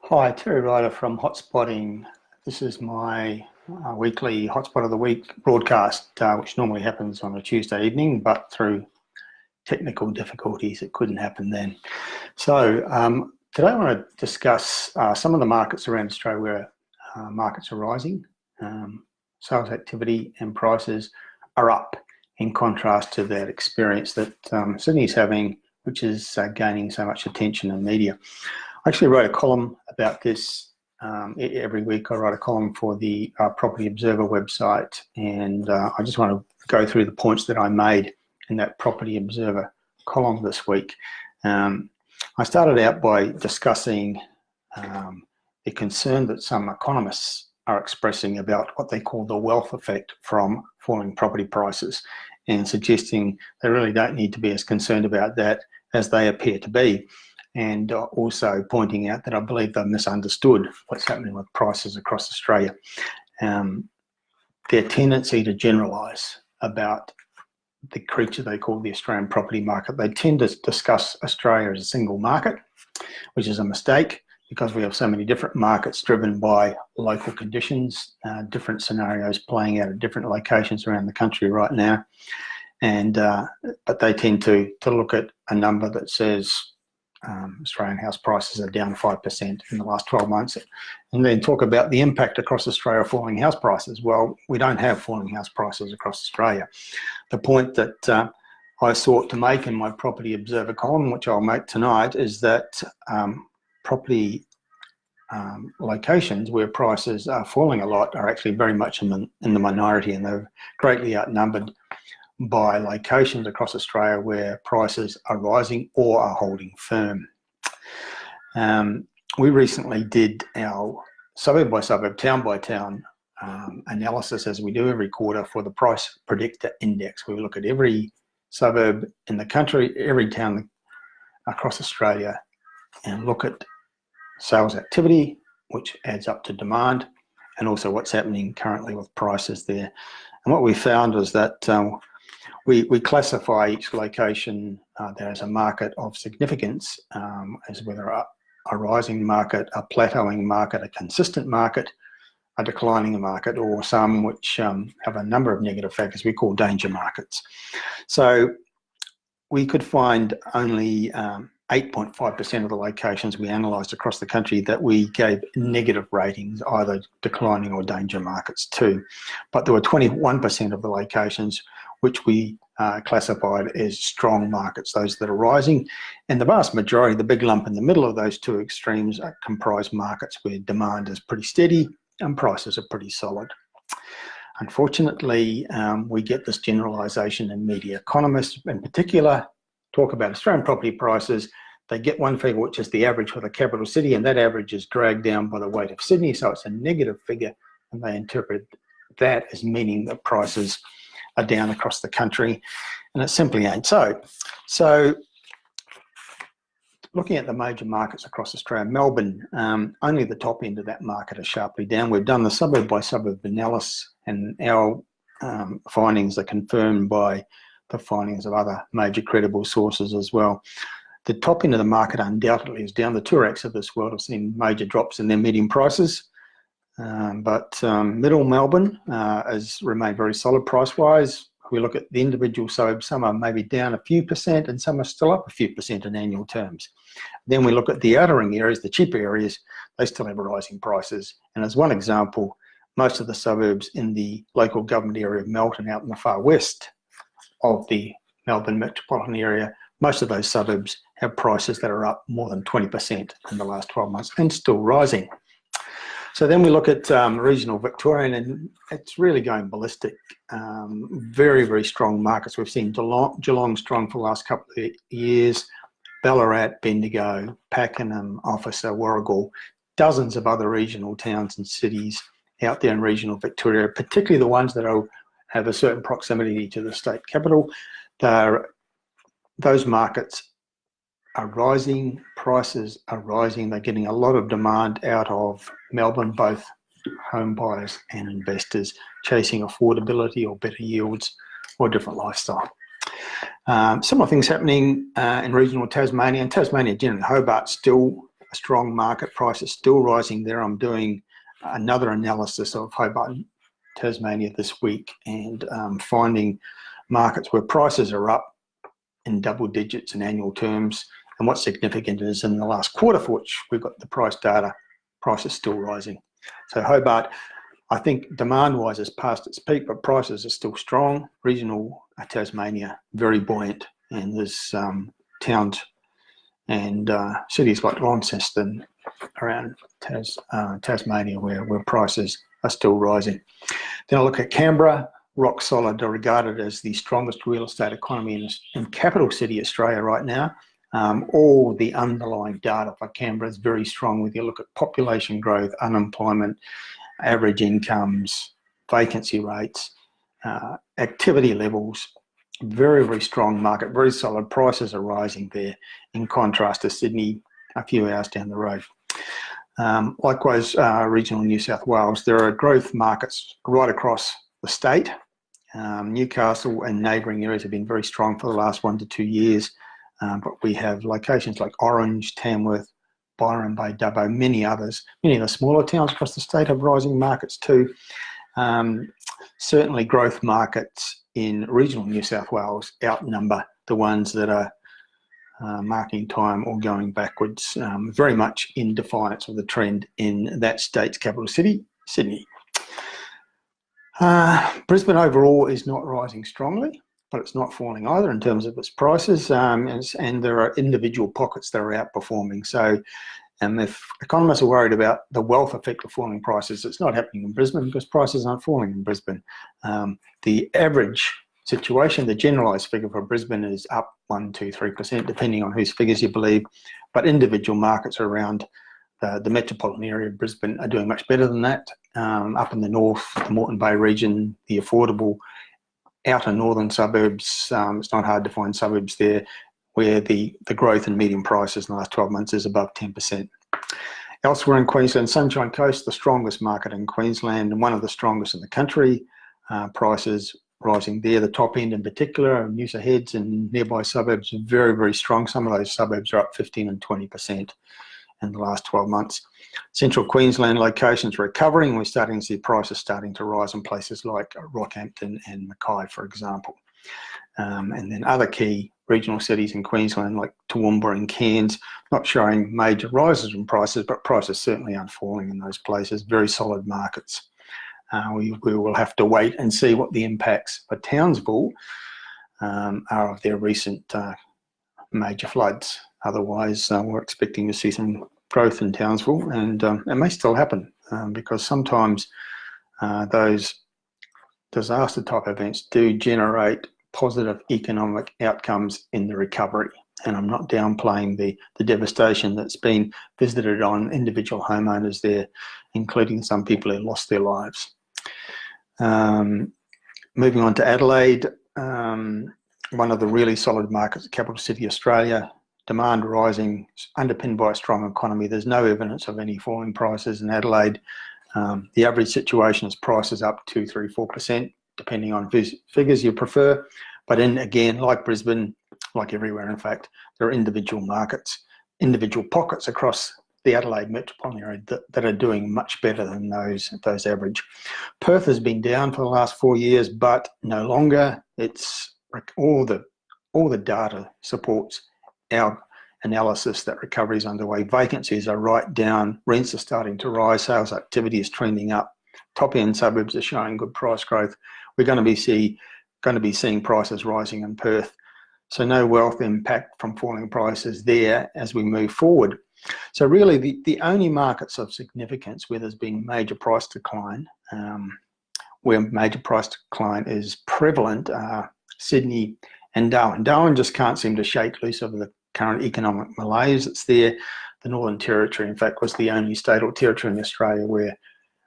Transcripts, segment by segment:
Hi, Terry Ryder from Hotspotting. This is my weekly Hotspot of the Week broadcast, which normally happens on a Tuesday evening, but through technical difficulties, it couldn't happen then. So today I want to discuss some of the markets around Australia where markets are rising. Sales activity and prices are up in contrast to that experience that Sydney's having, which is gaining so much attention in media. I actually wrote a column about this every week. I write a column for the Property Observer website, and I just want to go through the points that I made in that Property Observer column this week. I started out by discussing the concern that some economists are expressing about what they call the wealth effect from falling property prices, and suggesting they really don't need to be as concerned about that as they appear to be. And also pointing out that I believe they've misunderstood what's happening with prices across Australia. Their tendency to generalise about the creature they call the Australian property market. They tend to discuss Australia as a single market, which is a mistake because we have so many different markets driven by local conditions, different scenarios playing out at different locations around the country right now. And but they tend to look at a number that says Australian house prices are down 5% in the last 12 months, and then talk about the impact across Australia of falling house prices. Well, we don't have falling house prices across Australia. The point that I sought to make in my Property Observer column, which I'll make tonight, is that property locations where prices are falling a lot are actually very much in the minority, and they're greatly outnumbered by locations across Australia where prices are rising or are holding firm. We recently did our suburb by suburb, town by town analysis, as we do every quarter, for the Price Predictor Index. We look at every suburb in the country, every town across Australia, and look at sales activity, which adds up to demand, and also what's happening currently with prices there. And what we found is that we classify each location there as a market of significance, as whether a rising market, a plateauing market, a consistent market, a declining market, or some which have a number of negative factors we call danger markets. So we could find only 8.5% of the locations we analysed across the country that we gave negative ratings, either declining or danger markets too. But there were 21% of the locations which we classified as strong markets, those that are rising. And the vast majority, the big lump in the middle of those two extremes, comprise markets where demand is pretty steady and prices are pretty solid. Unfortunately, we get this generalisation in media. Economists in particular talk about Australian property prices. They get one figure, which is the average for the capital city, and that average is dragged down by the weight of Sydney, so it's a negative figure, and they interpret that as meaning that prices are down across the country, and it simply ain't so. So looking at the major markets across Australia, Melbourne, only the top end of that market is sharply down. We've done the suburb by suburb analysis, and our findings are confirmed by the findings of other major credible sources as well. The top end of the market undoubtedly is down. The Turacs of this world have seen major drops in their median prices, but middle Melbourne has remained very solid price-wise. We look at the individual suburbs, some are maybe down a few percent and some are still up a few percent in annual terms. Then we look at the outer ring areas, the cheaper areas, they still have rising prices. And as one example, most of the suburbs in the local government area of Melton, out in the far west of the Melbourne metropolitan area, most of those suburbs have prices that are up more than 20% in the last 12 months and still rising. So then we look at regional Victorian, and it's really going ballistic. Very, very strong markets. We've seen Geelong strong for the last couple of years, Ballarat, Bendigo, Pakenham, Officer, Warragul, dozens of other regional towns and cities out there in regional Victoria, particularly the ones that have a certain proximity to the state capital. Those markets are rising, prices are rising. They're getting a lot of demand out of Melbourne, both home buyers and investors chasing affordability or better yields or a different lifestyle. Similar things happening in regional Tasmania, and Tasmania generally, Hobart still strong market. Price is still rising there. I'm doing another analysis of Hobart, Tasmania this week, and finding markets where prices are up in double digits in annual terms. And what's significant is in the last quarter, for which we've got the price data, price is still rising. So Hobart, I think demand-wise is past its peak, but prices are still strong. Regional Tasmania, very buoyant, and there's towns and cities like Launceston around Tasmania where prices are still rising. Then I look at Canberra, rock solid, regarded as the strongest real estate economy in capital city Australia right now. All the underlying data for Canberra is very strong. When you look at population growth, unemployment, average incomes, vacancy rates, activity levels, very, very strong market, very solid. Prices are rising there, in contrast to Sydney, a few hours down the road. Likewise, regional New South Wales, there are growth markets right across the state. Newcastle and neighbouring areas have been very strong for the last 1 to 2 years, but we have locations like Orange, Tamworth, Byron Bay, Dubbo, many others. Many of the smaller towns across the state have rising markets too. Certainly growth markets in regional New South Wales outnumber the ones that are marking time or going backwards, very much in defiance of the trend in that state's capital city, Sydney. Brisbane overall is not rising strongly, but it's not falling either in terms of its prices, and there are individual pockets that are outperforming. So if economists are worried about the wealth effect of falling prices, it's not happening in Brisbane because prices aren't falling in Brisbane. The average situation, the generalised figure for Brisbane is up 1%, 2%, 3%, depending on whose figures you believe, but individual markets around the metropolitan area of Brisbane are doing much better than that. Up in the north, the Moreton Bay region, the affordable outer northern suburbs, it's not hard to find suburbs there where the growth in median prices in the last 12 months is above 10%. Elsewhere in Queensland, Sunshine Coast, the strongest market in Queensland and one of the strongest in the country. Prices rising there, the top end in particular, Noosa Heads and nearby suburbs are very, very strong. Some of those suburbs are up 15 and 20% in the last 12 months. Central Queensland locations recovering. We're starting to see prices starting to rise in places like Rockhampton and Mackay, for example. And then other key regional cities in Queensland like Toowoomba and Cairns, not showing major rises in prices, but prices certainly aren't falling in those places. Very solid markets. We will have to wait and see what the impacts for Townsville are of their recent major floods. Otherwise, we're expecting to see some growth in Townsville, and it may still happen because sometimes those disaster type events do generate positive economic outcomes in the recovery. And I'm not downplaying the devastation that's been visited on individual homeowners there, including some people who lost their lives. Moving on to Adelaide, one of the really solid markets, capital city Australia, demand rising, underpinned by a strong economy. There's no evidence of any falling prices in Adelaide. The average situation is prices up 2%, 3%, 4%, depending on whose figures you prefer. But again, like Brisbane, like everywhere, in fact, there are individual markets, individual pockets across the Adelaide metropolitan area that are doing much better than those average. Perth has been down for the last 4 years, but no longer. It's all the data supports our analysis that recovery is underway. Vacancies are right down, rents are starting to rise, sales activity is trending up, top end suburbs are showing good price growth. We're going to be seeing prices rising in Perth. So no wealth impact from falling prices there as we move forward. So really the only markets of significance where there's been major price decline, where major price decline is prevalent, are Sydney and Darwin. Darwin just can't seem to shake loose of the current economic malaise that's there. The Northern Territory, in fact, was the only state or territory in Australia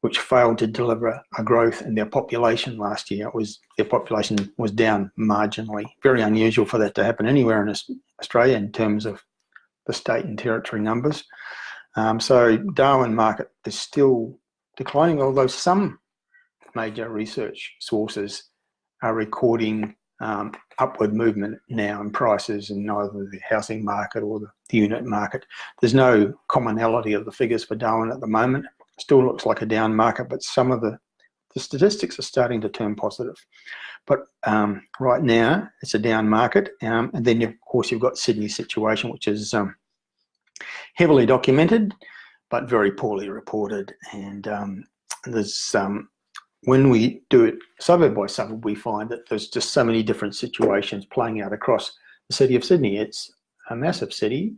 which failed to deliver a growth in their population last year. Their population was down marginally. Very unusual for that to happen anywhere in Australia in terms of the state and territory numbers. So Darwin market is still declining, although some major research sources are recording upward movement now in prices in either the housing market or the unit market. There's no commonality of the figures for Darwin at the moment. Still looks like a down market, but some of the statistics are starting to turn positive. But right now, it's a down market. And then, of course, you've got Sydney's situation, which is heavily documented, but very poorly reported. And there's when we do it suburb by suburb, we find that there's just so many different situations playing out across the city of Sydney. It's a massive city,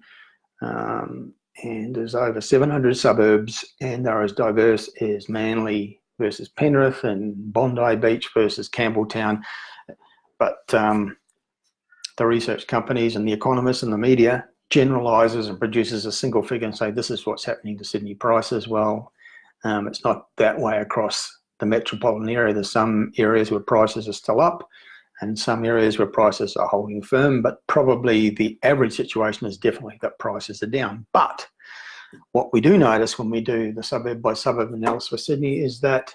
and there's over 700 suburbs, and they're as diverse as Manly versus Penrith and Bondi Beach versus Campbelltown. But the research companies and the economists and the media generalises and produces a single figure and say this is what's happening to Sydney prices. Well, it's not that way across the metropolitan area. There's some areas where prices are still up and some areas where prices are holding firm, but probably the average situation is definitely that prices are down. But what we do notice when we do the suburb by suburb analysis for Sydney is that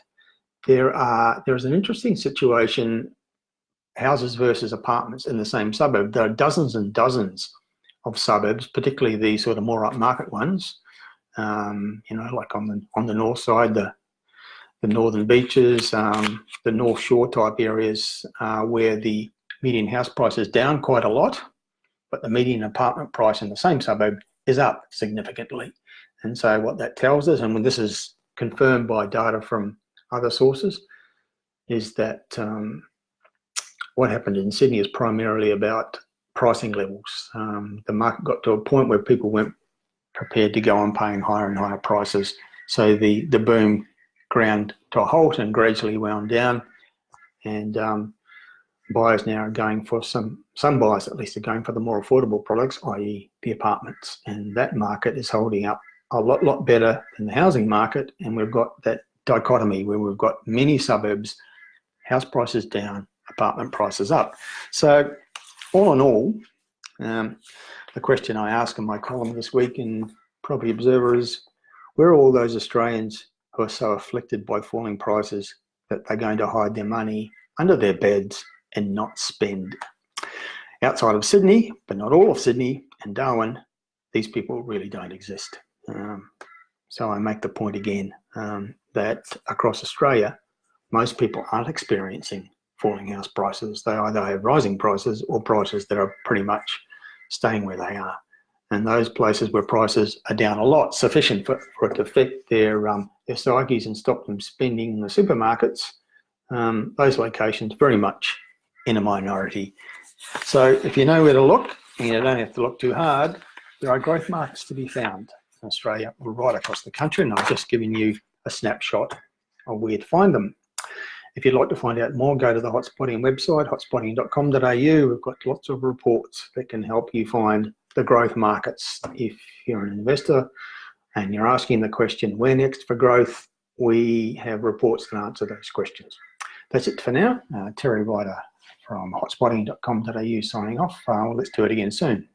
there's an interesting situation, houses versus apartments in the same suburb. There are dozens and dozens of suburbs, particularly the sort of more upmarket ones, like on the north side, the northern beaches, the North Shore type areas, where the median house price is down quite a lot, but the median apartment price in the same suburb is up significantly. And so what that tells us, and when this is confirmed by data from other sources, is that what happened in Sydney is primarily about pricing levels. The market got to a point where people weren't prepared to go on paying higher and higher prices. So the boom ground to a halt and gradually wound down, and buyers now are going for some buyers at least are going for the more affordable products, i.e. the apartments, and that market is holding up a lot better than the housing market. And we've got that dichotomy where we've got many suburbs, house prices down, apartment prices up. So all in all, the question I ask in my column this week in Property Observer is, where are all those Australians who are so afflicted by falling prices that they're going to hide their money under their beds and not spend? Outside of Sydney, but not all of Sydney and Darwin, these people really don't exist. So I make the point again that across Australia, most people aren't experiencing falling house prices. They either have rising prices or prices that are pretty much staying where they are. And those places where prices are down a lot, sufficient for it to affect their psyches and stop them spending in the supermarkets, those locations very much in a minority. So if you know where to look, and you don't have to look too hard, there are growth markets to be found in Australia or right across the country, and I've just given you a snapshot of where to find them. If you'd like to find out more, go to the Hotspotting website, hotspotting.com.au. We've got lots of reports that can help you find the growth markets. If you're an investor and you're asking the question, where next for growth, we have reports that answer those questions. That's it for now. Terry Ryder from hotspotting.com.au signing off. Let's do it again soon.